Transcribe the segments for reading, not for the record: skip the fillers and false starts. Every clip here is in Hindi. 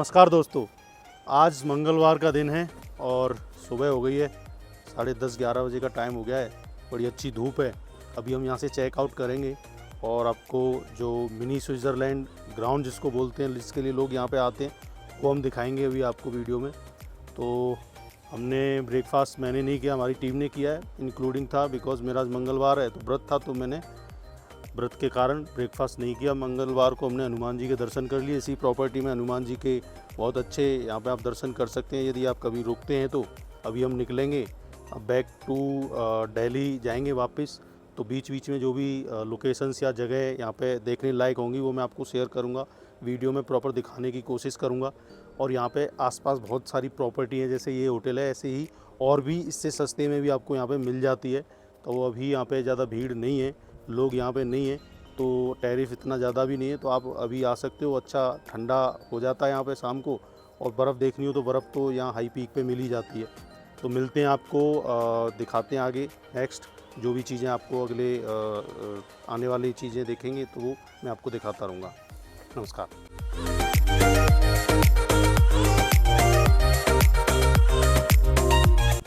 नमस्कार दोस्तों। आज मंगलवार का दिन है और सुबह हो गई है, 10:30-11 बजे का टाइम हो गया है। बड़ी अच्छी धूप है। अभी हम यहाँ से चेकआउट करेंगे और आपको जो मिनी स्विट्ज़रलैंड ग्राउंड जिसको बोलते हैं, जिसके लिए लोग यहाँ पे आते हैं, वो हम दिखाएंगे अभी आपको वीडियो में। तो हमने ब्रेकफास्ट मैंने नहीं किया, हमारी टीम ने किया है, इंक्लूडिंग था बिकॉज़ मेरा आज मंगलवार है तो व्रत था, तो मैंने व्रत के कारण ब्रेकफास्ट नहीं किया। मंगलवार को हमने हनुमान जी के दर्शन कर लिए। इसी प्रॉपर्टी में हनुमान जी के बहुत अच्छे यहाँ पे आप दर्शन कर सकते हैं यदि आप कभी रुकते हैं तो। अभी हम निकलेंगे, बैक टू दिल्ली जाएंगे वापस। तो बीच बीच में जो भी लोकेशंस या जगह यहाँ पे देखने लायक होंगी वो मैं आपको शेयर करूँगा, वीडियो में प्रॉपर दिखाने की कोशिश करूँगा। और यहाँ पे आसपास बहुत सारी प्रॉपर्टी है, जैसे ये होटल है, ऐसे ही और भी इससे सस्ते में भी आपको यहाँ पे मिल जाती है। तो अभी यहाँ पे ज़्यादा भीड़ नहीं है, लोग यहाँ पे नहीं है, तो टैरिफ इतना ज़्यादा भी नहीं है, तो आप अभी आ सकते हो। अच्छा ठंडा हो जाता है यहाँ पे शाम को, और बर्फ़ देखनी हो तो बर्फ़ तो यहाँ हाई पीक पे मिल ही जाती है। तो मिलते हैं आपको, दिखाते हैं आगे नेक्स्ट जो भी चीज़ें आपको अगले आने वाली चीज़ें देखेंगे तो वो मैं आपको दिखाता रहूँगा। नमस्कार।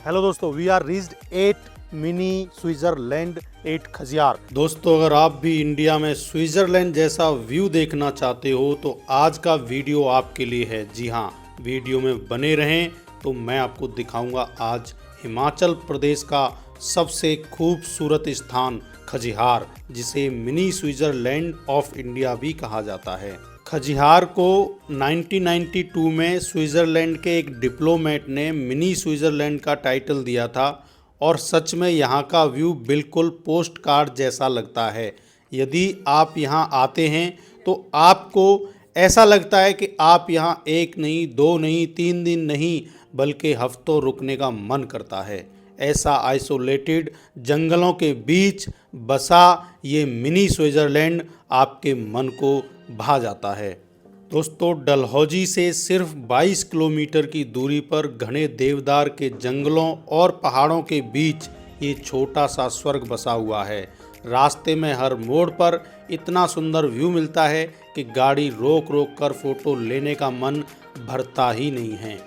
हेलो दोस्तों, we are reached 8 mini Switzerland 8 Khajjiar. दोस्तों, अगर आप भी इंडिया में स्विट्ज़रलैंड जैसा व्यू देखना चाहते हो तो आज का वीडियो आपके लिए है। जी हाँ, वीडियो में बने रहें तो मैं आपको दिखाऊंगा आज हिमाचल प्रदेश का सबसे खूबसूरत स्थान खजियार, जिसे मिनी स्विट्ज़रलैंड ऑफ इंडिया भी कहा जाता है। खजियार को 1992 में स्विट्ज़रलैंड के एक डिप्लोमेट ने मिनी स्विट्ज़रलैंड का टाइटल दिया था, और सच में यहाँ का व्यू बिल्कुल पोस्ट कार्ड जैसा लगता है। यदि आप यहाँ आते हैं तो आपको ऐसा लगता है कि आप यहाँ एक नहीं, दो नहीं, 3 दिन नहीं, बल्कि हफ्तों रुकने का मन करता है। ऐसा आइसोलेटेड जंगलों के बीच बसा ये मिनी स्विट्ज़रलैंड आपके मन को भा जाता है। दोस्तों, डलहौजी से सिर्फ 22 किलोमीटर की दूरी पर घने देवदार के जंगलों और पहाड़ों के बीच ये छोटा सा स्वर्ग बसा हुआ है। रास्ते में हर मोड़ पर इतना सुंदर व्यू मिलता है कि गाड़ी रोक रोक कर फोटो लेने का मन भरता ही नहीं है।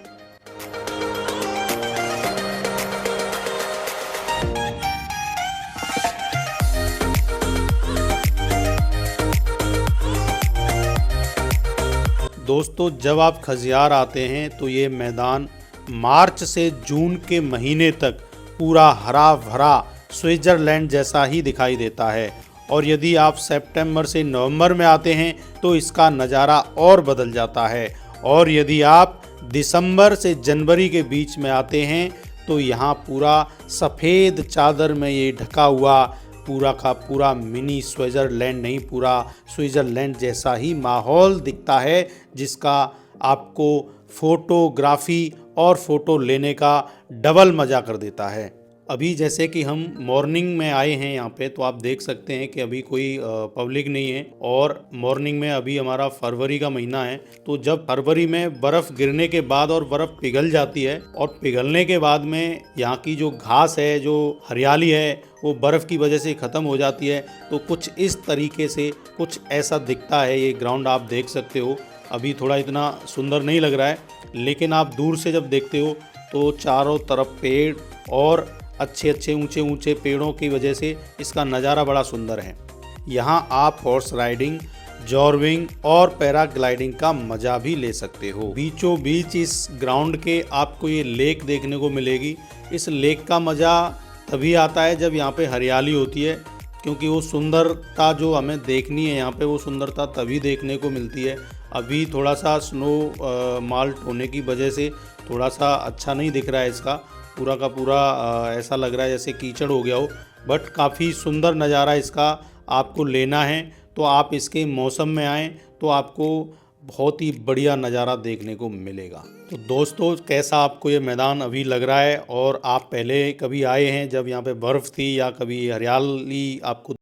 दोस्तों, जब आप खजियार आते हैं तो ये मैदान मार्च से जून के महीने तक पूरा हरा भरा स्विट्ज़रलैंड जैसा ही दिखाई देता है, और यदि आप सितंबर से नवंबर में आते हैं तो इसका नज़ारा और बदल जाता है, और यदि आप दिसंबर से जनवरी के बीच में आते हैं तो यहाँ पूरा सफ़ेद चादर में ये ढका हुआ पूरा का पूरा मिनी स्विट्ज़रलैंड नहीं, पूरा स्विट्ज़रलैंड जैसा ही माहौल दिखता है, जिसका आपको फ़ोटोग्राफ़ी और फ़ोटो लेने का डबल मज़ा कर देता है। अभी जैसे कि हम मॉर्निंग में आए हैं यहाँ पे, तो आप देख सकते हैं कि अभी कोई पब्लिक नहीं है, और मॉर्निंग में अभी हमारा फरवरी का महीना है। तो जब फरवरी में बर्फ़ गिरने के बाद और बर्फ़ पिघल जाती है, और पिघलने के बाद में यहाँ की जो घास है, जो हरियाली है, वो बर्फ़ की वजह से ख़त्म हो जाती है। तो कुछ इस तरीके से कुछ ऐसा दिखता है ये ग्राउंड, आप देख सकते हो। अभी थोड़ा इतना सुंदर नहीं लग रहा है, लेकिन आप दूर से जब देखते हो तो चारों तरफ पेड़ और अच्छे अच्छे ऊंचे ऊंचे पेड़ों की वजह से इसका नज़ारा बड़ा सुंदर है। यहाँ आप हॉर्स राइडिंग, जॉर्विंग और पैराग्लाइडिंग का मज़ा भी ले सकते हो। बीचों बीच इस ग्राउंड के आपको ये लेक देखने को मिलेगी। इस लेक का मज़ा तभी आता है जब यहाँ पे हरियाली होती है, क्योंकि वो सुंदरता जो हमें देखनी है यहाँ पे, वो सुंदरता तभी देखने को मिलती है। अभी थोड़ा सा स्नो माल्ट होने की वजह से थोड़ा सा अच्छा नहीं दिख रहा है, इसका पूरा का पूरा ऐसा लग रहा है जैसे कीचड़ हो गया हो, बट काफ़ी सुंदर नज़ारा इसका आपको लेना है तो आप इसके मौसम में आएँ तो आपको बहुत ही बढ़िया नज़ारा देखने को मिलेगा। तो दोस्तों, कैसा आपको ये मैदान अभी लग रहा है, और आप पहले कभी आए हैं जब यहाँ पे बर्फ़ थी, या कभी हरियाली आपको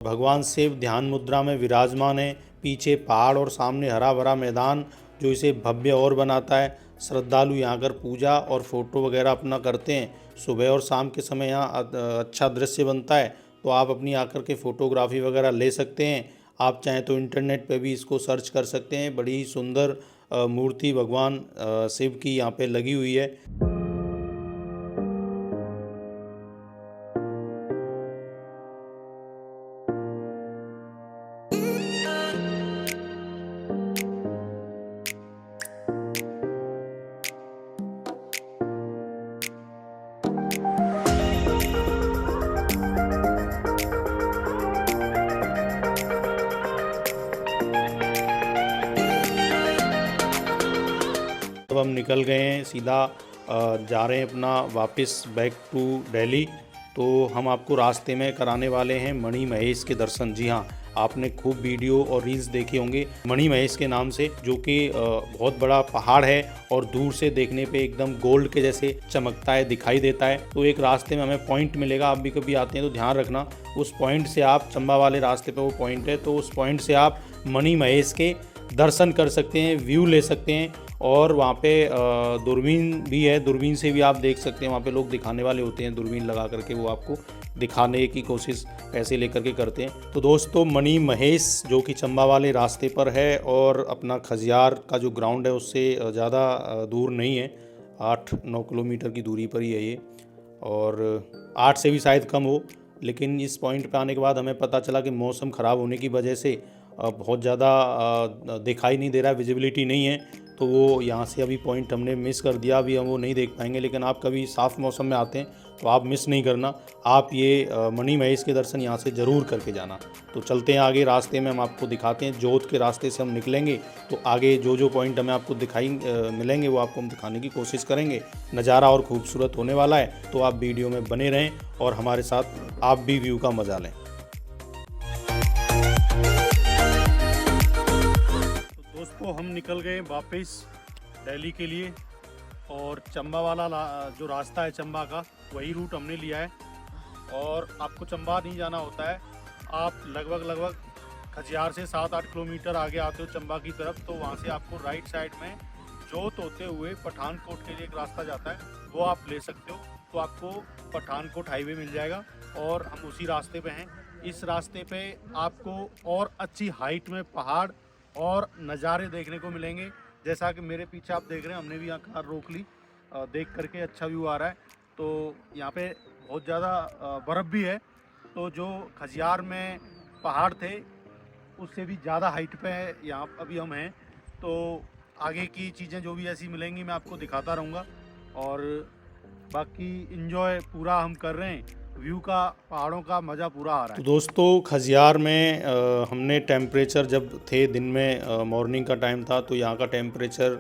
भगवान शिव ध्यान मुद्रा में विराजमान है। पीछे पहाड़ और सामने हरा भरा मैदान जो इसे भव्य और बनाता है। श्रद्धालु यहाँ आकर पूजा और फोटो वगैरह अपना करते हैं। सुबह और शाम के समय यहाँ अच्छा दृश्य बनता है, तो आप अपनी आकर के फ़ोटोग्राफी वगैरह ले सकते हैं। आप चाहें तो इंटरनेट पे भी इसको सर्च कर सकते हैं। बड़ी ही सुंदर मूर्ति भगवान शिव की यहाँ पे लगी हुई है। अब हम निकल गए हैं, सीधा जा रहे हैं अपना वापस बैक टू दिल्ली। तो हम आपको रास्ते में कराने वाले हैं मणि महेश के दर्शन। जी हाँ, आपने खूब वीडियो और रील्स देखे होंगे मणि महेश के नाम से, जो कि बहुत बड़ा पहाड़ है और दूर से देखने पे एकदम गोल्ड के जैसे चमकता है, दिखाई देता है। तो एक रास्ते में हमें पॉइंट मिलेगा, आप भी कभी आते हैं तो ध्यान रखना, उस पॉइंट से आप चंबा वाले रास्ते पे वो पॉइंट है, तो उस पॉइंट से आप मणि महेश के दर्शन कर सकते हैं, व्यू ले सकते हैं। और वहाँ पे दूरबीन भी है, दूरबीन से भी आप देख सकते हैं। वहाँ पे लोग दिखाने वाले होते हैं, दूरबीन लगा करके वो आपको दिखाने की कोशिश पैसे लेकर के करते हैं। तो दोस्तों, मणि महेश जो कि चंबा वाले रास्ते पर है और अपना खजियार का जो ग्राउंड है उससे ज़्यादा दूर नहीं है, 8-9 किलोमीटर की दूरी पर ही है ये, और 8 से भी शायद कम हो। लेकिन इस पॉइंट पे आने के बाद हमें पता चला कि मौसम ख़राब होने की वजह से बहुत ज़्यादा दिखाई नहीं दे रहा है, विजिबिलिटी नहीं है, तो वो यहाँ से अभी पॉइंट हमने मिस कर दिया, अभी हम वो नहीं देख पाएंगे। लेकिन आप कभी साफ़ मौसम में आते हैं तो आप मिस नहीं करना, आप ये मणि महेश के दर्शन यहाँ से ज़रूर करके जाना। तो चलते हैं आगे, रास्ते में हम आपको दिखाते हैं। जोत के रास्ते से हम निकलेंगे तो आगे जो जो पॉइंट हमें आपको दिखाई मिलेंगे वो आपको हम दिखाने की कोशिश करेंगे। नज़ारा और खूबसूरत होने वाला है, तो आप वीडियो में बने रहें और हमारे साथ आप भी व्यू का मज़ा लें। दोस्तों, हम निकल गए वापस दिल्ली के लिए, और चंबा वाला जो रास्ता है चंबा का, वही रूट हमने लिया है। और आपको चंबा नहीं जाना होता है, आप लगभग खजियार से 7-8 किलोमीटर आगे आते हो चंबा की तरफ, तो वहाँ से आपको राइट साइड में जोत होते हुए पठानकोट के लिए एक रास्ता जाता है, वो आप ले सकते हो। तो आपको पठानकोट हाईवे मिल जाएगा और हम उसी रास्ते पे हैं। इस रास्ते पे आपको और अच्छी हाइट में पहाड़ और नज़ारे देखने को मिलेंगे। जैसा कि मेरे पीछे आप देख रहे हैं, हमने भी यहाँ कार रोक ली, देख करके अच्छा व्यू आ रहा है। तो यहाँ पे बहुत ज़्यादा बर्फ़ भी है, तो जो खजियार में पहाड़ थे उससे भी ज़्यादा हाइट पे है यहाँ अभी हम हैं। तो आगे की चीज़ें जो भी ऐसी मिलेंगी मैं आपको दिखाता रहूँगा, और बाकी इन्जॉय पूरा हम कर रहे हैं, व्यू का, पहाड़ों का मज़ा पूरा आ रहा है। तो दोस्तों, खजियार में हमने टेम्परेचर जब थे दिन में, मॉर्निंग का टाइम था, तो यहाँ का टेम्परेचर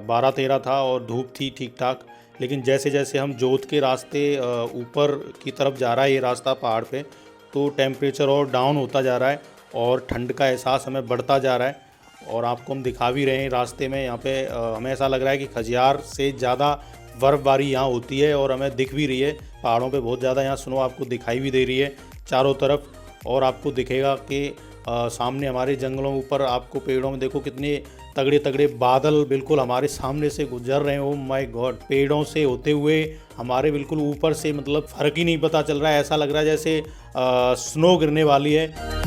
12-13 था और धूप थी ठीक ठाक। लेकिन जैसे जैसे हम जोत के रास्ते ऊपर की तरफ जा रहा है ये रास्ता पहाड़ पे, तो टेम्परेचर और डाउन होता जा रहा है और ठंड का एहसास हमें बढ़ता जा रहा है। और आपको हम दिखा भी रहे हैं रास्ते में, यहाँ पे हमें ऐसा लग रहा है कि खजियार से ज़्यादा बर्फ़बारी यहाँ होती है, और हमें दिख भी रही है पहाड़ों पे बहुत ज़्यादा। यहाँ स्नो आपको दिखाई भी दे रही है चारों तरफ, और आपको दिखेगा कि सामने हमारे जंगलों ऊपर आपको पेड़ों में देखो कितने तगड़े तगड़े बादल बिल्कुल हमारे सामने से गुजर रहे हैं। ओ माय गॉड, पेड़ों से होते हुए हमारे बिल्कुल ऊपर से, मतलब फ़र्क ही नहीं पता चल रहा है, ऐसा लग रहा है जैसे स्नो गिरने वाली है।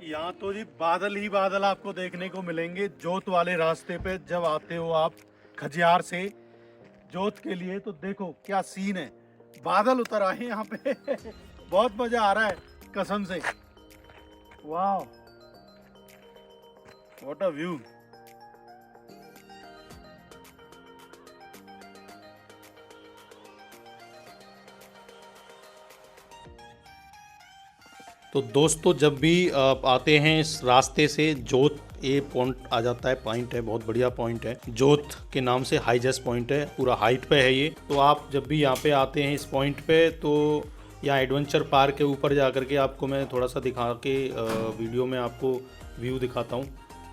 यहाँ तो जी बादल ही बादल आपको देखने को मिलेंगे जोत वाले रास्ते पे जब आते हो आप खजियार से जोत के लिए। तो देखो क्या सीन है, बादल उतर आए यहाँ पे बहुत मजा आ रहा है कसम से। वाह, व्हाट अ व्यू। तो दोस्तों, जब भी आप आते हैं इस रास्ते से जोत, ये पॉइंट आ जाता है, पॉइंट है, बहुत बढ़िया पॉइंट है, जोत के नाम से हाईजेस्ट पॉइंट है, पूरा हाइट पे है ये। तो आप जब भी यहाँ पे आते हैं इस पॉइंट पे, तो यहाँ एडवेंचर पार्क के ऊपर जा कर के आपको मैं थोड़ा सा दिखा के वीडियो में आपको व्यू दिखाता हूँ।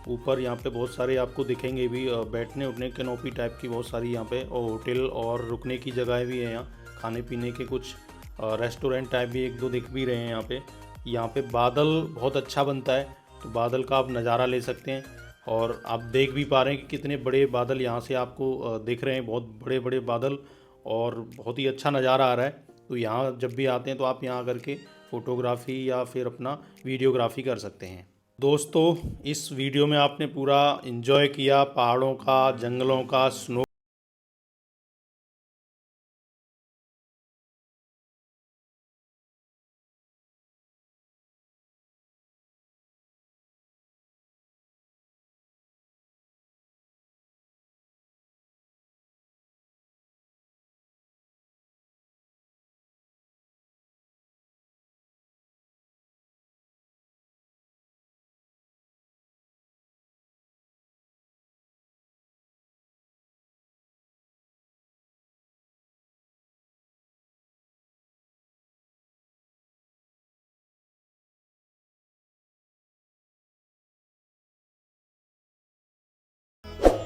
ऊपर यहाँ पे बहुत सारे आपको दिखेंगे भी बैठने उठने कैनोपी टाइप की बहुत सारी यहाँ पे, और होटल और रुकने की जगह भी है। यहाँ खाने पीने के कुछ रेस्टोरेंट टाइप भी एक दो दिख भी रहे हैं यहाँ पे बादल बहुत अच्छा बनता है, तो बादल का आप नज़ारा ले सकते हैं। और आप देख भी पा रहे हैं कि कितने बड़े बादल यहाँ से आपको दिख रहे हैं, बहुत बड़े बड़े बादल, और बहुत ही अच्छा नज़ारा आ रहा है। तो यहाँ जब भी आते हैं तो आप यहाँ आकर के फ़ोटोग्राफ़ी या फिर अपना वीडियोग्राफी कर सकते हैं। दोस्तों, इस वीडियो में आपने पूरा एंजॉय किया पहाड़ों का, जंगलों का, स्नो